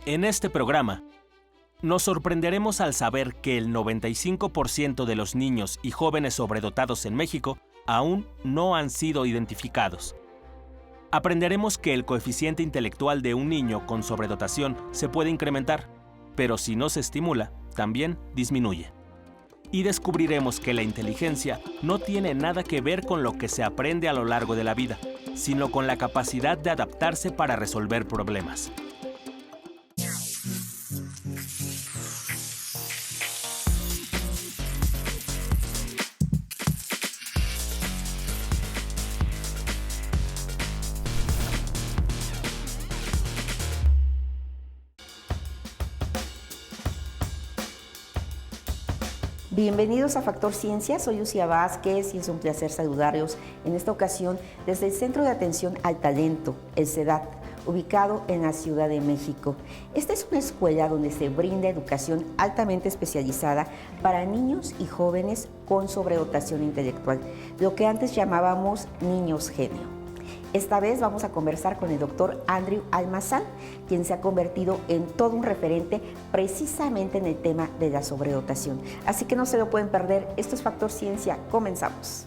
En este programa, nos sorprenderemos al saber que el 95% de los niños y jóvenes sobredotados en México aún no han sido identificados. Aprenderemos que el coeficiente intelectual de un niño con sobredotación se puede incrementar, pero si no se estimula, también disminuye. Y descubriremos que la inteligencia no tiene nada que ver con lo que se aprende a lo largo de la vida, sino con la capacidad de adaptarse para resolver problemas. Bienvenidos a Factor Ciencia, soy Lucía Vázquez y es un placer saludarlos en esta ocasión desde el Centro de Atención al Talento, el CEDAT, ubicado en la Ciudad de México. Esta es una escuela donde se brinda educación altamente especializada para niños y jóvenes con sobredotación intelectual, lo que antes llamábamos niños genio. Esta vez vamos a conversar con el doctor Andrew Almazán, quien se ha convertido en todo un referente precisamente en el tema de la sobredotación. Así que no se lo pueden perder. Esto es Factor Ciencia. Comenzamos.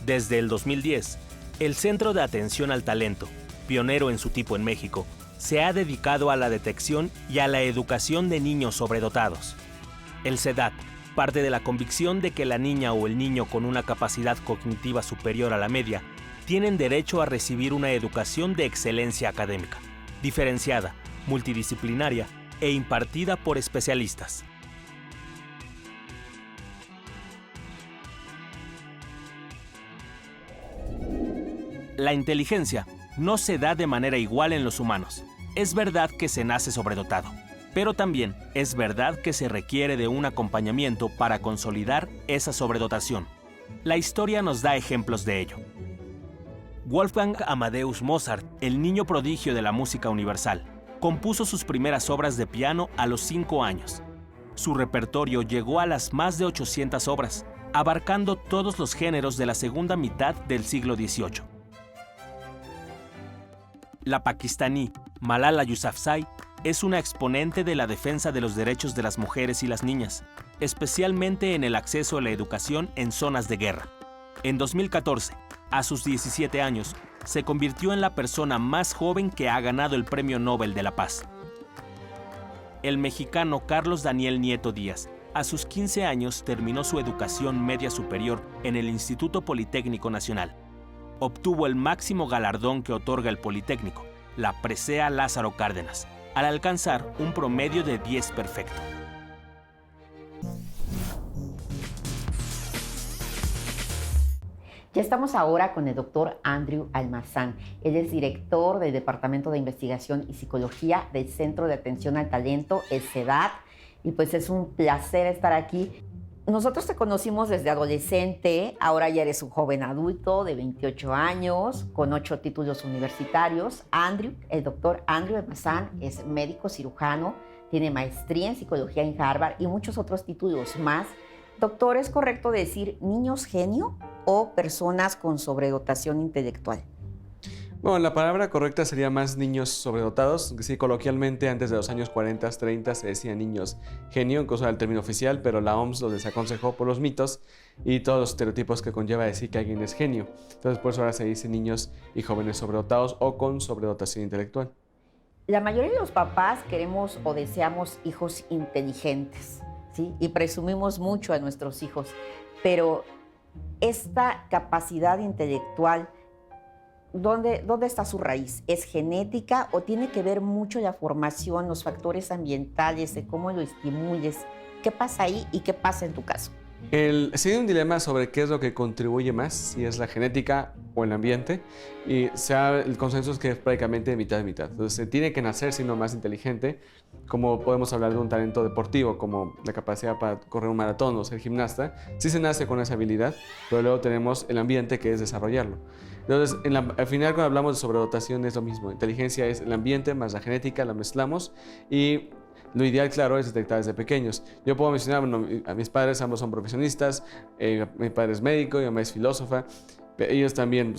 Desde el 2010, el Centro de Atención al Talento, pionero en su tipo en México, se ha dedicado a la detección y a la educación de niños sobredotados. El CEDAT parte de la convicción de que la niña o el niño con una capacidad cognitiva superior a la media tienen derecho a recibir una educación de excelencia académica, diferenciada, multidisciplinaria e impartida por especialistas. La inteligencia no se da de manera igual en los humanos. Es verdad que se nace sobredotado, pero también es verdad que se requiere de un acompañamiento para consolidar esa sobredotación. La historia nos da ejemplos de ello. Wolfgang Amadeus Mozart, el niño prodigio de la música universal, compuso sus primeras obras de piano a los 5 años. Su repertorio llegó a las más de 800 obras, abarcando todos los géneros de la segunda mitad del siglo XVIII. La pakistaní Malala Yousafzai es una exponente de la defensa de los derechos de las mujeres y las niñas, especialmente en el acceso a la educación en zonas de guerra. En 2014, a sus 17 años, se convirtió en la persona más joven que ha ganado el Premio Nobel de la Paz. El mexicano Carlos Daniel Nieto Díaz, a sus 15 años, terminó su educación media superior en el Instituto Politécnico Nacional. Obtuvo el máximo galardón que otorga el Politécnico, la presea Lázaro Cárdenas, al alcanzar un promedio de 10 perfecto. Ya estamos ahora con el doctor Andrew Almazán. Él es director del Departamento de Investigación y Psicología del Centro de Atención al Talento, el CEDAT, y pues es un placer estar aquí. Nosotros te conocimos desde adolescente, ahora ya eres un joven adulto de 28 años, con 8 títulos universitarios. Andrew, el doctor Andrew Almazán, es médico cirujano, tiene maestría en psicología en Harvard y muchos otros títulos más. Doctor, ¿es correcto decir niños genio o personas con sobredotación intelectual? Bueno, la palabra correcta sería más niños sobredotados. Sí, coloquialmente antes de los años 40, 30 se decía niños genio, cosa del término oficial, pero la OMS los desaconsejó por los mitos y todos los estereotipos que conlleva decir que alguien es genio. Entonces por eso ahora se dice niños y jóvenes sobredotados o con sobredotación intelectual. La mayoría de los papás queremos o deseamos hijos inteligentes, ¿sí? Y presumimos mucho a nuestros hijos, pero esta capacidad intelectual, ¿dónde está su raíz? ¿Es genética o tiene que ver mucho la formación, los factores ambientales, de cómo lo estimules? ¿Qué pasa ahí y qué pasa en tu caso? Se tiene un dilema sobre qué es lo que contribuye más, si es la genética o el ambiente, y el consenso es que es prácticamente mitad de mitad. Entonces se tiene que nacer siendo más inteligente, como podemos hablar de un talento deportivo, como la capacidad para correr un maratón o ser gimnasta. Sí se nace con esa habilidad, pero luego tenemos el ambiente, que es desarrollarlo. Entonces, al final, cuando hablamos de sobredotación es lo mismo. Inteligencia es el ambiente más la genética, la mezclamos y lo ideal, claro, es detectar desde pequeños. Yo puedo mencionar, bueno, a mis padres ambos son profesionistas, mi padre es médico, mi mamá es filósofa, Ellos también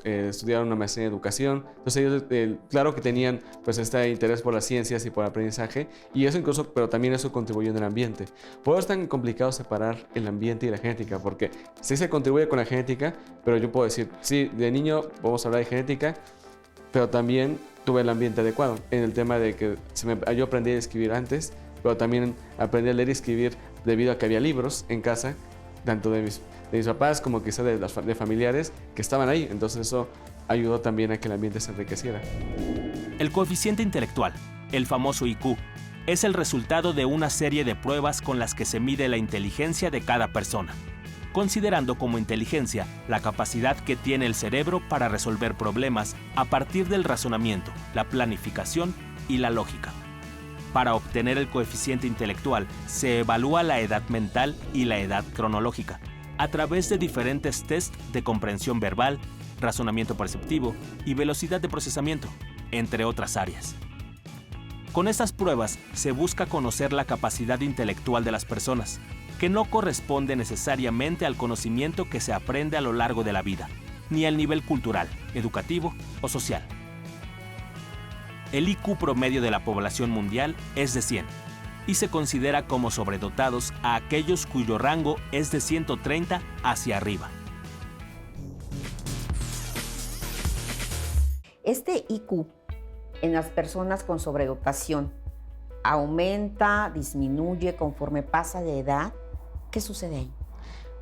estudiaron una maestría en educación, entonces ellos, claro que tenían pues este interés por las ciencias y por el aprendizaje, y eso incluso, pero también eso contribuyó en el ambiente. Por eso es tan complicado separar el ambiente y la genética, porque sí se contribuye con la genética, pero yo puedo decir, sí, de niño vamos a hablar de genética, pero también tuve el ambiente adecuado, en el tema de que yo aprendí a escribir antes, pero también aprendí a leer y escribir debido a que había libros en casa, tanto de mis papás como quizá de familiares que estaban ahí. Entonces eso ayudó también a que el ambiente se enriqueciera. El coeficiente intelectual, el famoso IQ, es el resultado de una serie de pruebas con las que se mide la inteligencia de cada persona, considerando como inteligencia la capacidad que tiene el cerebro para resolver problemas a partir del razonamiento, la planificación y la lógica. Para obtener el coeficiente intelectual se evalúa la edad mental y la edad cronológica, a través de diferentes tests de comprensión verbal, razonamiento perceptivo y velocidad de procesamiento, entre otras áreas. Con estas pruebas se busca conocer la capacidad intelectual de las personas, que no corresponde necesariamente al conocimiento que se aprende a lo largo de la vida, ni al nivel cultural, educativo o social. El IQ promedio de la población mundial es de 100, y se considera como sobredotados a aquellos cuyo rango es de 130 hacia arriba. Este IQ en las personas con sobredotación aumenta, disminuye conforme pasa de edad. ¿Qué sucede ahí?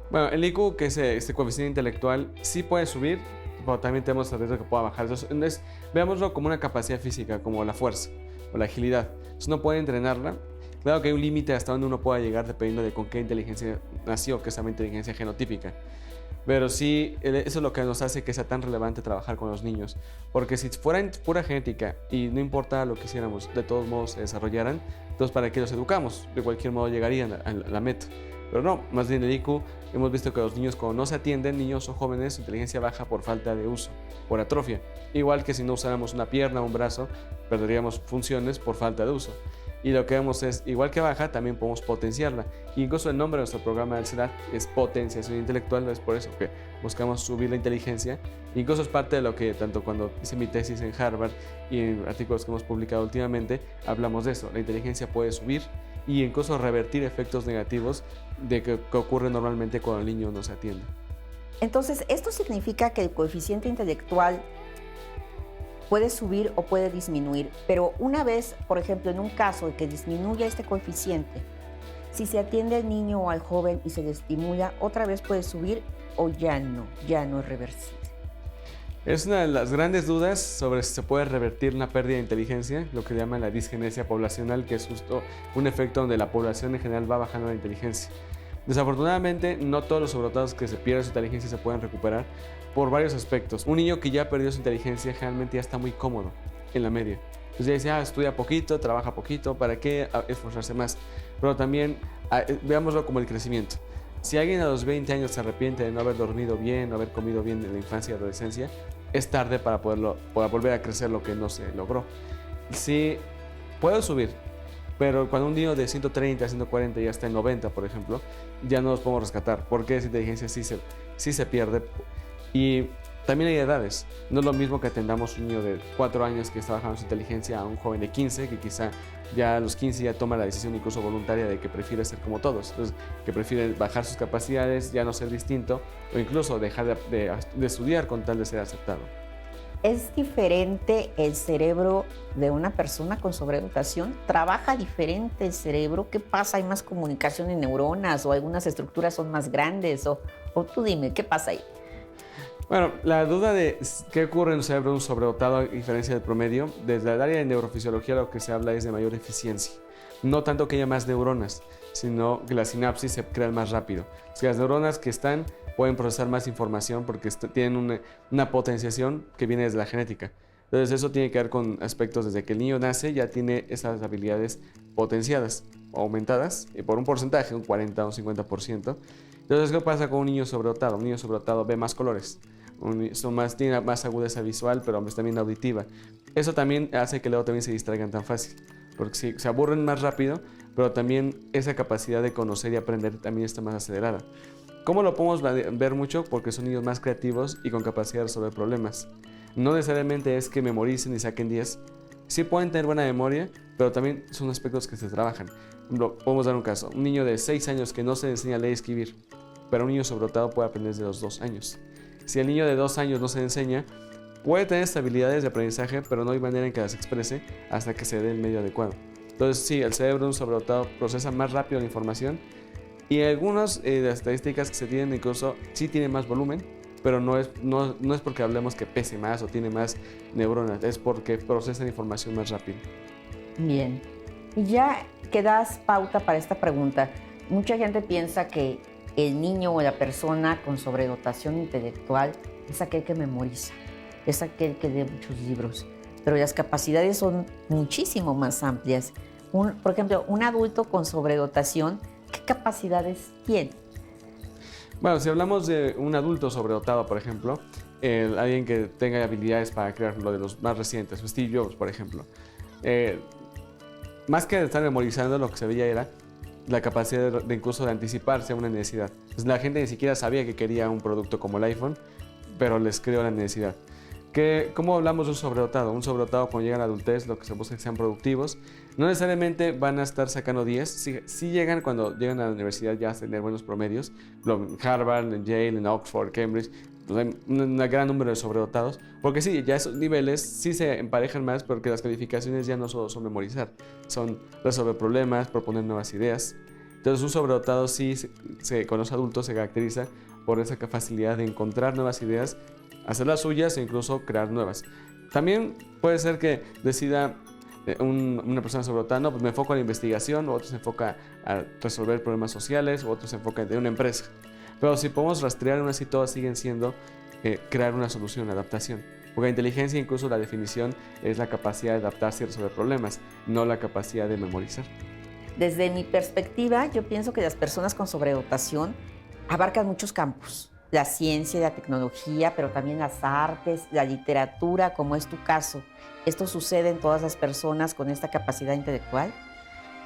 Bueno, el IQ, que es este coeficiente intelectual, sí puede subir, pero también tenemos el riesgo de que pueda bajar. Entonces, veámoslo como una capacidad física, como la fuerza o la agilidad. Entonces, uno puede entrenarla. Claro que hay un límite hasta donde uno pueda llegar dependiendo de con qué inteligencia nació, que es la inteligencia genotípica. Pero sí, eso es lo que nos hace que sea tan relevante trabajar con los niños. Porque si fuera en pura genética y no importa lo que hiciéramos, de todos modos se desarrollaran, entonces ¿para qué los educamos? De cualquier modo llegarían a la meta. Pero no, más bien el IQ, hemos visto que los niños cuando no se atienden, niños o jóvenes, su inteligencia baja por falta de uso, por atrofia. Igual que si no usáramos una pierna o un brazo, perderíamos funciones por falta de uso. Y lo que vemos es, igual que baja, también podemos potenciarla. Y incluso el nombre de nuestro programa del CEDAT es potenciación intelectual, es por eso que buscamos subir la inteligencia. Incluso es parte de lo que, tanto cuando hice mi tesis en Harvard y en artículos que hemos publicado últimamente, hablamos de eso. La inteligencia puede subir y incluso revertir efectos negativos de que ocurre normalmente cuando el niño no se atiende. Entonces, esto significa que el coeficiente intelectual puede subir o puede disminuir, pero una vez, por ejemplo, en un caso de que disminuya este coeficiente, si se atiende al niño o al joven y se le estimula, ¿otra vez puede subir o ya no es reversible? Es una de las grandes dudas sobre si se puede revertir una pérdida de inteligencia, lo que llaman la disgenesia poblacional, que es justo un efecto donde la población en general va bajando la inteligencia. Desafortunadamente, no todos los sobredotados que se pierden su inteligencia se pueden recuperar por varios aspectos. Un niño que ya perdió su inteligencia generalmente ya está muy cómodo en la media. Entonces ya dice, estudia poquito, trabaja poquito, ¿para qué esforzarse más? Pero también veámoslo como el crecimiento. Si alguien a los 20 años se arrepiente de no haber dormido bien, no haber comido bien en la infancia y adolescencia, es tarde para volver a crecer lo que no se logró. Sí, puedo subir, pero cuando un niño de 130, 140 ya está en 90, por ejemplo, ya no los podemos rescatar, porque esa inteligencia sí se pierde. Y también hay edades. No es lo mismo que atendamos un niño de 4 años que está bajando su inteligencia a un joven de 15, que quizá ya a los 15 ya toma la decisión incluso voluntaria de que prefiere ser como todos. Entonces, que prefiere bajar sus capacidades, ya no ser distinto, o incluso dejar de estudiar con tal de ser aceptado. ¿Es diferente el cerebro de una persona con sobredotación? ¿Trabaja diferente el cerebro? ¿Qué pasa? ¿Hay más comunicación en neuronas o algunas estructuras son más grandes? O tú dime, ¿qué pasa ahí? Bueno, la duda de qué ocurre en un cerebro de un sobredotado a diferencia del promedio, desde el área de neurofisiología lo que se habla es de mayor eficiencia. No tanto que haya más neuronas, sino que la sinapsis se crea más rápido. O sea, las neuronas que están pueden procesar más información porque tienen una potenciación que viene desde la genética. Entonces eso tiene que ver con aspectos desde que el niño nace ya tiene esas habilidades potenciadas, aumentadas, y por un porcentaje, un 40 o un 50%. Entonces, ¿qué pasa con un niño sobredotado? Un niño sobredotado ve más colores, tiene más agudeza visual, pero también auditiva. Eso también hace que luego también se distraigan tan fácil, porque se aburren más rápido, pero también esa capacidad de conocer y aprender también está más acelerada. ¿Cómo lo podemos ver mucho? Porque son niños más creativos y con capacidad de resolver problemas. No necesariamente es que memoricen y saquen 10. Sí pueden tener buena memoria, pero también son aspectos que se trabajan. Podemos dar un caso. Un niño de 6 años que no se le enseña a leer y escribir, pero un niño sobredotado puede aprender desde los 2 años. Si el niño de 2 años no se le enseña, puede tener habilidades de aprendizaje, pero no hay manera en que las exprese hasta que se dé el medio adecuado. Entonces, sí, el cerebro de un sobredotado procesa más rápido la información y algunas de las estadísticas que se tienen incluso sí tienen más volumen, pero no es porque hablemos que pese más o tiene más neuronas, es porque procesan información más rápido. Bien. Y ya que das pauta para esta pregunta, mucha gente piensa que el niño o la persona con sobredotación intelectual es aquel que memoriza, es aquel que lee muchos libros, pero las capacidades son muchísimo más amplias. Por ejemplo, un adulto con sobredotación, ¿qué capacidades tiene? Bueno, si hablamos de un adulto sobredotado, por ejemplo, alguien que tenga habilidades para crear lo de los más recientes, Steve Jobs, por ejemplo, más que estar memorizando, lo que se veía era la capacidad de incluso de anticiparse a una necesidad. Pues la gente ni siquiera sabía que quería un producto como el iPhone, pero les creó la necesidad. ¿Cómo hablamos de un sobredotado? Un sobredotado cuando llegan a la adultez, lo que se busca es que sean productivos. No necesariamente van a estar sacando 10. Sí llegan cuando llegan a la universidad ya a tener buenos promedios. En Harvard, en Yale, en Oxford, Cambridge. Pues hay un gran número de sobredotados. Porque sí, ya esos niveles sí se emparejan más porque las calificaciones ya no solo son memorizar. Son resolver problemas, proponer nuevas ideas. Entonces un sobredotado sí, con los adultos se caracteriza por esa facilidad de encontrar nuevas ideas, hacer las suyas e incluso crear nuevas. También puede ser que decida una persona sobredotada, no, pues me enfoco en la investigación, otro se enfoca a resolver problemas sociales, otro se enfoca en una empresa. Pero si podemos rastrear, aún así todas siguen siendo crear una solución, adaptación. Porque la inteligencia, incluso la definición, es la capacidad de adaptarse y resolver problemas, no la capacidad de memorizar. Desde mi perspectiva, yo pienso que las personas con sobredotación abarcan muchos campos. La ciencia y la tecnología, pero también las artes, la literatura, como es tu caso. ¿Esto sucede en todas las personas con esta capacidad intelectual?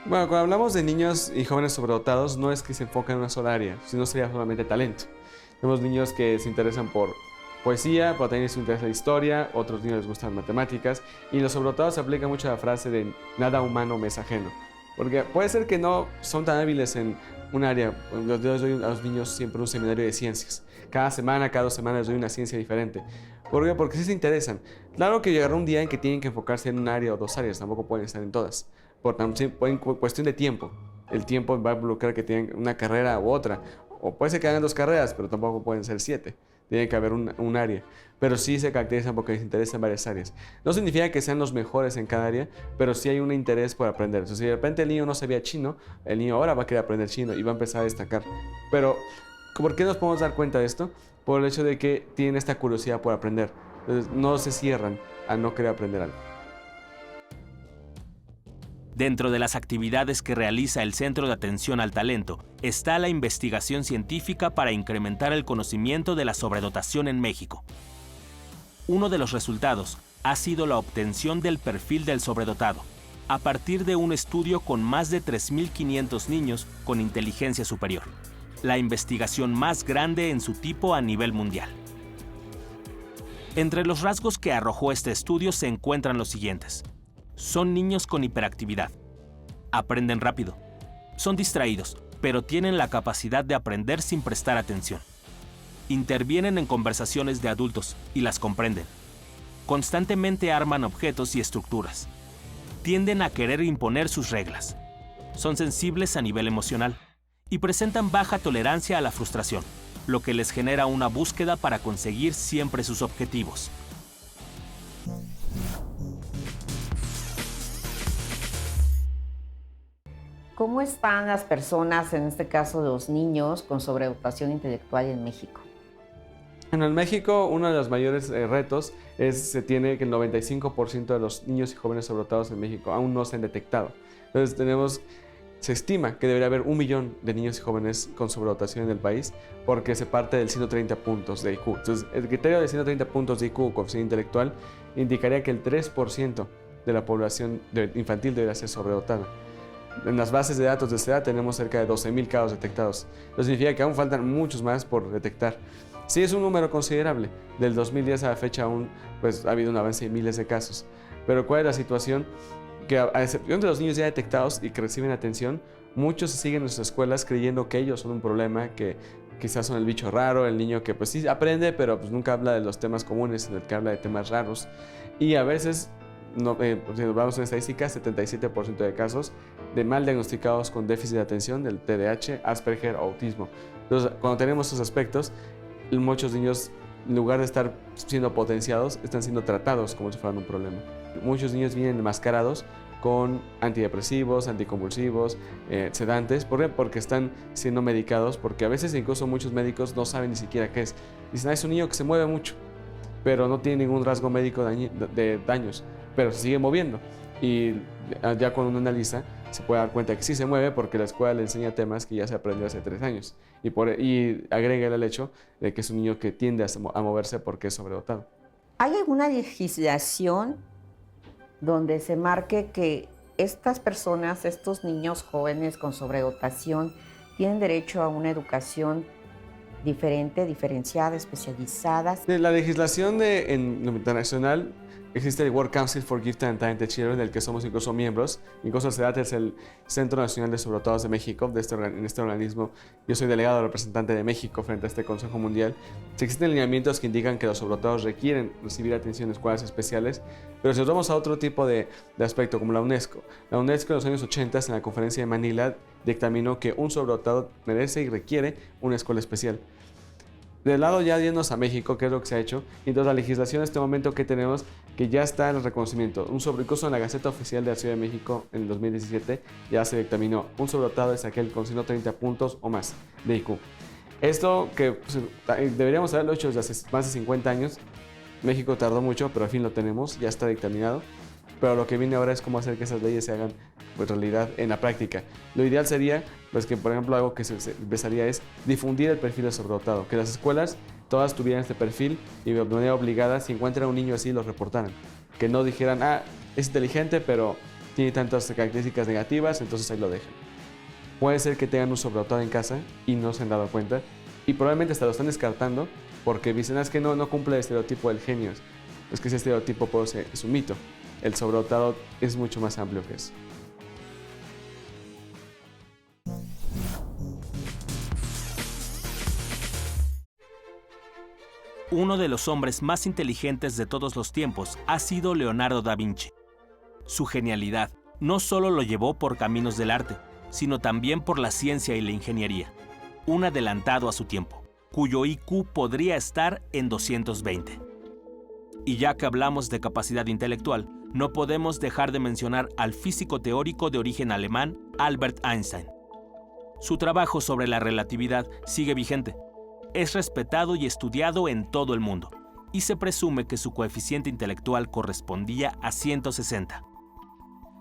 Bueno, cuando hablamos de niños y jóvenes sobredotados, no es que se enfoquen en una sola área, sino sería solamente talento. Tenemos niños que se interesan por poesía, pero también les interesa la historia, otros niños les gustan matemáticas, y los sobredotados se aplica mucho la frase de nada humano me es ajeno. Porque puede ser que no son tan hábiles en un área. Yo doy a los niños siempre un seminario de ciencias. Cada semana, cada 2 semanas les doy una ciencia diferente. ¿Por qué? Porque sí se interesan. Claro que llegará un día en que tienen que enfocarse en un área o 2 áreas, tampoco pueden estar en todas. Por cuestión de tiempo. El tiempo va a involucrar que tengan una carrera u otra. O puede ser que hagan 2 carreras, pero tampoco pueden ser 7. Tiene que haber un área. Pero sí se caracterizan porque les interesan varias áreas. No significa que sean los mejores en cada área, pero sí hay un interés por aprender. Entonces, si de repente el niño no sabía chino, el niño ahora va a querer aprender chino y va a empezar a destacar. Pero, ¿por qué nos podemos dar cuenta de esto? Por el hecho de que tienen esta curiosidad por aprender. Entonces, no se cierran a no querer aprender algo. Dentro de las actividades que realiza el Centro de Atención al Talento está la investigación científica para incrementar el conocimiento de la sobredotación en México. Uno de los resultados ha sido la obtención del perfil del sobredotado, a partir de un estudio con más de 3.500 niños con inteligencia superior, la investigación más grande en su tipo a nivel mundial. Entre los rasgos que arrojó este estudio se encuentran los siguientes. Son niños con hiperactividad. Aprenden rápido. Son distraídos, pero tienen la capacidad de aprender sin prestar atención. Intervienen en conversaciones de adultos y las comprenden. Constantemente arman objetos y estructuras. Tienden a querer imponer sus reglas. Son sensibles a nivel emocional y presentan baja tolerancia a la frustración, lo que les genera una búsqueda para conseguir siempre sus objetivos. ¿Cómo están las personas, en este caso los niños, con sobredotación intelectual en México? En México, uno de los mayores retos se tiene que el 95% de los niños y jóvenes sobredotados en México aún no se han detectado. Entonces se estima que debería haber 1 millón de niños y jóvenes con sobredotación en el país porque se parte del 130 puntos de IQ. Entonces, el criterio de 130 puntos de IQ, coeficiente intelectual, indicaría que el 3% de la población infantil debería ser sobredotada. En las bases de datos de SEDAT tenemos cerca de 12,000 casos detectados. Eso significa que aún faltan muchos más por detectar. Sí, es un número considerable. Del 2010 a la fecha aún pues, ha habido un avance de miles de casos. Pero ¿cuál es la situación? Que a excepción de los niños ya detectados y que reciben atención, muchos siguen en nuestras escuelas creyendo que ellos son un problema, que quizás son el bicho raro, el niño que pues sí aprende, pero pues nunca habla de los temas comunes, en el que habla de temas raros. Y a veces, si nos vamos en estadísticas, 77% de casos de mal diagnosticados con déficit de atención, del TDAH, Asperger o autismo. Entonces, cuando tenemos estos aspectos, muchos niños, en lugar de estar siendo potenciados, están siendo tratados como si fueran un problema. Muchos niños vienen enmascarados con antidepresivos, anticonvulsivos, sedantes. ¿Por qué? Porque están siendo medicados, porque a veces incluso muchos médicos no saben ni siquiera qué es. Dicen, es un niño que se mueve mucho, pero no tiene ningún rasgo médico de daños, pero se sigue moviendo. Y ya cuando uno analiza, se puede dar cuenta que sí se mueve porque la escuela le enseña temas que ya se aprendió hace 3 años. Y agrega el hecho de que es un niño que tiende a moverse porque es sobredotado. ¿Hay alguna legislación donde se marque que estas personas, estos niños jóvenes con sobredotación, tienen derecho a una educación diferente, diferenciada, especializada? La legislación en lo internacional, existe el World Council for Gifted and Talented Children, del que somos incluso miembros. Incluso SEDAT es el Centro Nacional de Sobredotados de México. En este organismo yo soy delegado representante de México frente a este Consejo Mundial. Existen lineamientos que indican que los sobredotados requieren recibir atención en escuelas especiales, pero si nos vamos a otro tipo de aspecto, como la UNESCO en los años 80, en la conferencia de Manila, dictaminó que un sobredotado merece y requiere una escuela especial. Del lado ya yéndonos a México, que es lo que se ha hecho, y entonces la legislación en este momento que tenemos, que ya está en el reconocimiento, incluso en la Gaceta Oficial de la Ciudad de México en el 2017, ya se dictaminó, un sobredotado es aquel con 130 puntos o más de IQ. Esto que pues, deberíamos haberlo hecho desde hace más de 50 años, México tardó mucho, pero al fin lo tenemos, ya está dictaminado. Pero lo que viene ahora es cómo hacer que esas leyes se hagan pues, realidad en la práctica. Lo ideal sería pues, que, por ejemplo, algo que se empezaría es difundir el perfil de sobredotado, que las escuelas todas tuvieran este perfil y de manera obligada, si encuentran a un niño así, lo reportaran. Que no dijeran, es inteligente, pero tiene tantas características negativas, entonces ahí lo dejan. Puede ser que tengan un sobredotado en casa y no se han dado cuenta, y probablemente hasta lo están descartando porque dicen, es que no cumple el estereotipo del genio. Es que ese estereotipo es un mito. El sobredotado es mucho más amplio que eso. Uno de los hombres más inteligentes de todos los tiempos ha sido Leonardo da Vinci. Su genialidad no solo lo llevó por caminos del arte, sino también por la ciencia y la ingeniería. Un adelantado a su tiempo, cuyo IQ podría estar en 220. Y ya que hablamos de capacidad intelectual, no podemos dejar de mencionar al físico teórico de origen alemán Albert Einstein. Su trabajo sobre la relatividad sigue vigente. Es respetado y estudiado en todo el mundo, y se presume que su coeficiente intelectual correspondía a 160.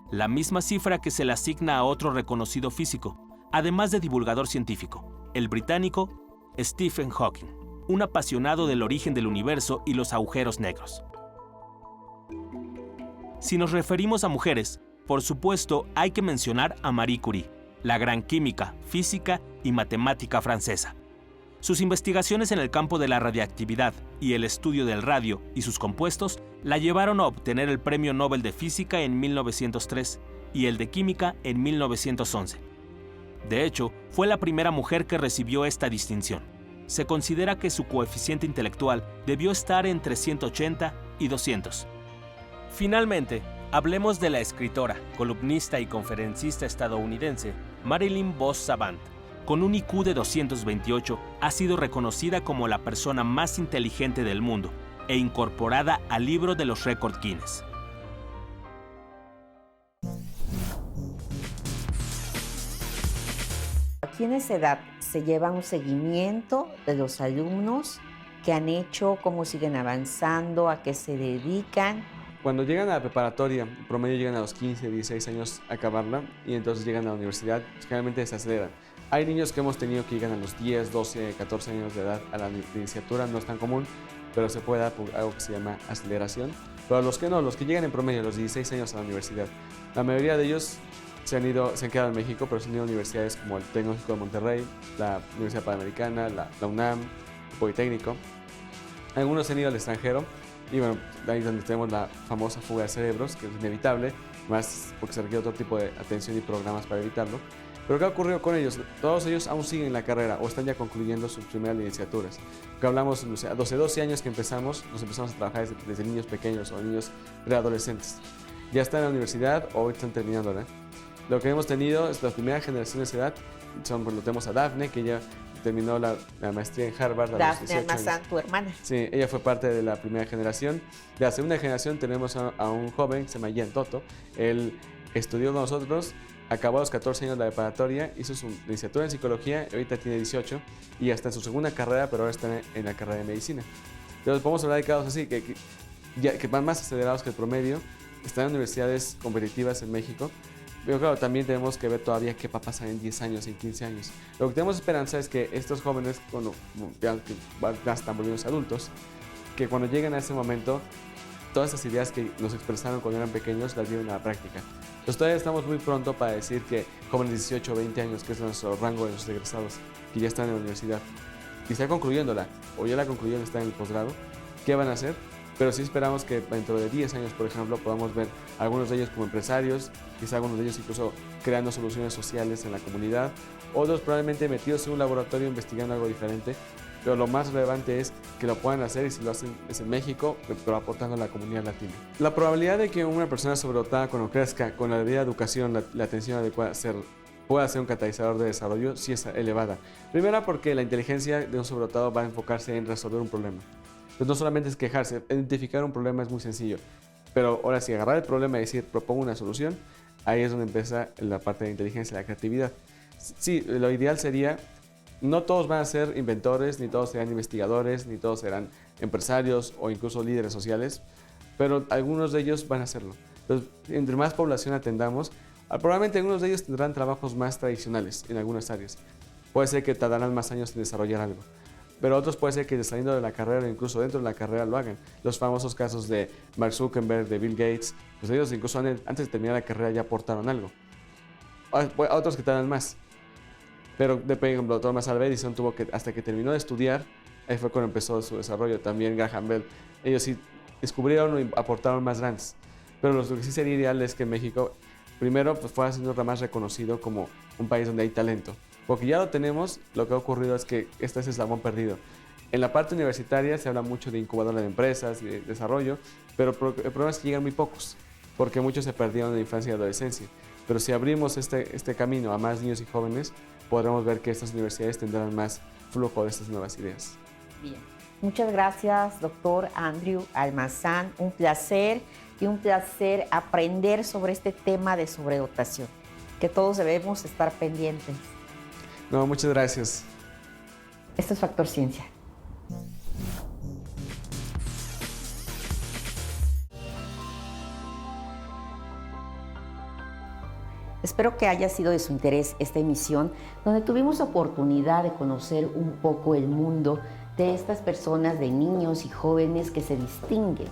La misma cifra que se le asigna a otro reconocido físico, además de divulgador científico, el británico Stephen Hawking, un apasionado del origen del universo y los agujeros negros. Si nos referimos a mujeres, por supuesto hay que mencionar a Marie Curie, la gran química, física y matemática francesa. Sus investigaciones en el campo de la radiactividad y el estudio del radio y sus compuestos la llevaron a obtener el Premio Nobel de Física en 1903 y el de Química en 1911. De hecho, fue la primera mujer que recibió esta distinción. Se considera que su coeficiente intelectual debió estar entre 180 y 200. Finalmente, hablemos de la escritora, columnista y conferencista estadounidense Marilyn Vos Savant. Con un IQ de 228, ha sido reconocida como la persona más inteligente del mundo e incorporada al libro de los récords Guinness. Aquí en SEDAT se lleva un seguimiento de los alumnos, qué han hecho, cómo siguen avanzando, a qué se dedican. Cuando llegan a la preparatoria, en promedio llegan a los 15, 16 años a acabarla y entonces llegan a la universidad, generalmente se aceleran. Hay niños que hemos tenido que llegan a los 10, 12, 14 años de edad a la licenciatura, no es tan común, pero se puede dar por algo que se llama aceleración. Pero los que no, los que llegan en promedio a los 16 años a la universidad, la mayoría de ellos se han quedado en México, pero se han ido a universidades como el Tecnológico de Monterrey, la Universidad Panamericana, la UNAM, el Politécnico. Algunos se han ido al extranjero y bueno, ahí es donde tenemos la famosa fuga de cerebros, que es inevitable, más porque se requiere otro tipo de atención y programas para evitarlo. Pero ¿qué ha ocurrido con ellos? Todos ellos aún siguen la carrera o están ya concluyendo sus primeras licenciaturas. Que hablamos, o sea, 12 años que nos empezamos a trabajar desde niños pequeños o niños preadolescentes. Ya están en la universidad o están terminando, ¿verdad? Lo que hemos tenido es la primera generación de esa edad. Lo tenemos a Dafne, que ya terminó la maestría en Harvard a los 18 años. Dafne, tu hermana. Sí, ella fue parte de la primera generación. De la segunda generación tenemos a un joven que se llama Ian Toto. Él estudió con nosotros, acabó a los 14 años la preparatoria, hizo su licenciatura en psicología, ahorita tiene 18 y ya está en su segunda carrera, pero ahora está en la carrera de medicina. Entonces podemos hablar de casos así, que van más acelerados que el promedio, están en universidades competitivas en México. Pero claro, también tenemos que ver todavía qué va a pasar en 10 años, en 15 años. Lo que tenemos esperanza es que estos jóvenes, cuando ya están volviéndose adultos, que cuando lleguen a ese momento, todas esas ideas que nos expresaron cuando eran pequeños las lleven a la práctica. Entonces todavía estamos muy pronto para decir que jóvenes de 18 o 20 años, que es nuestro rango de los egresados, que ya están en la universidad, y están concluyéndola, o ya la concluyeron, están en el posgrado, ¿qué van a hacer? Pero sí esperamos que dentro de 10 años, por ejemplo, podamos ver a algunos de ellos como empresarios, quizá algunos de ellos incluso creando soluciones sociales en la comunidad, otros probablemente metidos en un laboratorio investigando algo diferente, pero lo más relevante es que lo puedan hacer y si lo hacen es en México, pero aportando a la comunidad latina. La probabilidad de que una persona sobredotada cuando crezca con la debida educación, la atención adecuada, pueda ser un catalizador de desarrollo, sí es elevada. Primera porque la inteligencia de un sobredotado va a enfocarse en resolver un problema. Entonces no solamente es quejarse, identificar un problema es muy sencillo, pero ahora sí, agarrar el problema y decir, propongo una solución, ahí es donde empieza la parte de inteligencia, la creatividad. Sí, lo ideal sería, no todos van a ser inventores, ni todos serán investigadores, ni todos serán empresarios o incluso líderes sociales, pero algunos de ellos van a hacerlo. Entonces, entre más población atendamos, probablemente algunos de ellos tendrán trabajos más tradicionales en algunas áreas. Puede ser que tardarán más años en desarrollar algo. Pero otros puede ser que saliendo de la carrera o incluso dentro de la carrera lo hagan. Los famosos casos de Mark Zuckerberg, de Bill Gates, pues ellos incluso antes de terminar la carrera ya aportaron algo. A otros que tardan más. Pero, por ejemplo, Thomas Alva Edison tuvo que, hasta que terminó de estudiar, ahí fue cuando empezó su desarrollo. También Graham Bell, ellos sí descubrieron y aportaron más grandes. Pero lo que sí sería ideal es que México, primero, pues fuera siendo más reconocido como un país donde hay talento. Porque ya lo tenemos, lo que ha ocurrido es que este es eslabón perdido. En la parte universitaria se habla mucho de incubadora de empresas y de desarrollo, pero el problema es que llegan muy pocos, porque muchos se perdieron en la infancia y adolescencia. Pero si abrimos este camino a más niños y jóvenes, podremos ver que estas universidades tendrán más flujo de estas nuevas ideas. Bien. Muchas gracias, doctor Andrew Almazán. Un placer aprender sobre este tema de sobredotación, que todos debemos estar pendientes. No, muchas gracias. Esto es Factor Ciencia. Espero que haya sido de su interés esta emisión, donde tuvimos oportunidad de conocer un poco el mundo de estas personas, de niños y jóvenes que se distinguen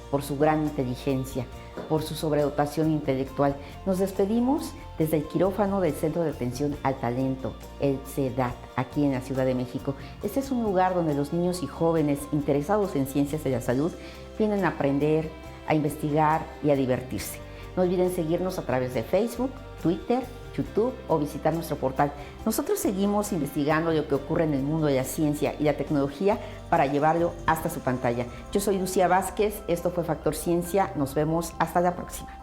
por su gran inteligencia, por su sobredotación intelectual. Nos despedimos desde el quirófano del Centro de Atención al Talento, el CEDAT, aquí en la Ciudad de México. Este es un lugar donde los niños y jóvenes interesados en ciencias de la salud vienen a aprender, a investigar y a divertirse. No olviden seguirnos a través de Facebook, Twitter, YouTube o visitar nuestro portal. Nosotros seguimos investigando lo que ocurre en el mundo de la ciencia y la tecnología para llevarlo hasta su pantalla. Yo soy Lucía Vázquez, esto fue Factor Ciencia, nos vemos hasta la próxima.